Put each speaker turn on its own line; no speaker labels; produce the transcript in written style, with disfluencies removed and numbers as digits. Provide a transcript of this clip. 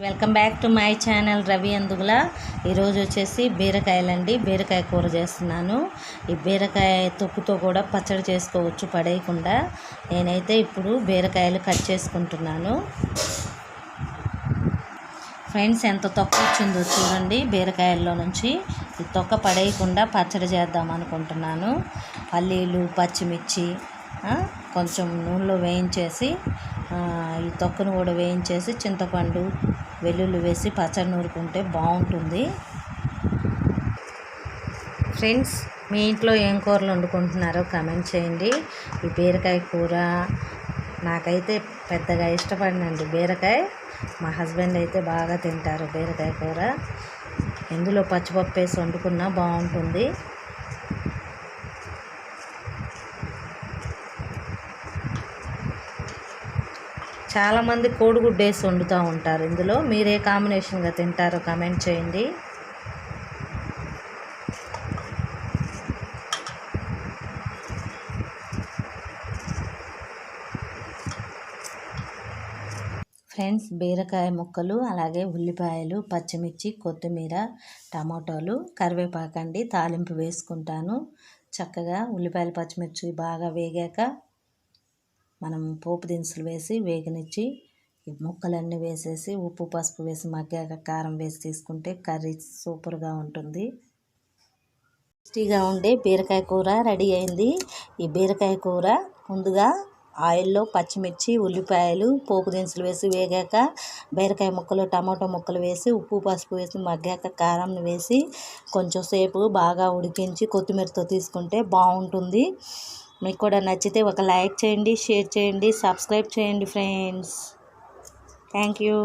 Welcome back to my channel Ravi Andugula. ఈరోజు వచ్చేసి బీరకాయలండి, బీరకాయ కూర చేస్తున్నాను. ఈ బీరకాయ తొక్కుతో కూడా పచ్చడి చేసుకోవచ్చు పడేయకుండా. నేనైతే ఇప్పుడు బీరకాయలు కట్ చేసుకుంటున్నాను. ఫ్రెండ్స్, ఎంత తొక్క వచ్చిందో చూడండి బీరకాయల్లో నుంచి. ఈ తొక్క పడేయకుండా పచ్చడి చేద్దాం అనుకుంటున్నాను. పల్లీలు, పచ్చిమిర్చి కొంచెం నూనెలో వేయించేసి, ఈ తొక్కను కూడా వేయించేసి, చింతపండు, వెల్లుల్లి వేసి పచ్చడి నూరుకుంటే బాగుంటుంది. ఫ్రెండ్స్, మీ ఇంట్లో ఏం కూరలు వండుకుంటున్నారో కామెంట్ చేయండి. ఈ బీరకాయ కూర నాకైతే పెద్దగా ఇష్టపడినండి. బీరకాయ మా హస్బెండ్ అయితే బాగా తింటారు బీరకాయ కూర. ఇందులో పచ్చిపప్పు వేసి వండుకున్నా బాగుంటుంది. చాలామంది కోడిగుడ్డు వేసి వండుతూ ఉంటారు. ఇందులో మీరే కాంబినేషన్గా తింటారో కామెంట్ చేయండి. ఫ్రెండ్స్, బీరకాయ ముక్కలు, అలాగే ఉల్లిపాయలు, పచ్చిమిర్చి, కొత్తిమీర, టమాటోలు, కరివేపాకండి తాలింపు వేసుకుంటాను. చక్కగా ఉల్లిపాయలు, పచ్చిమిర్చి బాగా వేగాక మనం పోపు దినుసులు వేసి వేగనిచ్చి ఈ ముక్కలన్నీ వేసేసి ఉప్పు, పసుపు వేసి మగ్గాక కారం వేసి తీసుకుంటే కర్రీ సూపర్గా ఉంటుంది. టేస్టీగా ఉండే బీరకాయ కూర రెడీ అయింది. ఈ బీరకాయ కూర ముందుగా ఆయిల్లో పచ్చిమిర్చి, ఉల్లిపాయలు, పోపు దినుసులు వేసి వేగాక బీరకాయ ముక్కలు, టమాటో ముక్కలు వేసి ఉప్పు, పసుపు వేసి మగ్గాక కారం వేసి కొంచెం సేపు బాగా ఉడికించి కొత్తిమీరతో తీసుకుంటే బాగుంటుంది. మీకు కూడా నచ్చితే ఒక లైక్ చేయండి, షేర్ చేయండి, సబ్స్క్రైబ్ చేయండి ఫ్రెండ్స్. Thank you.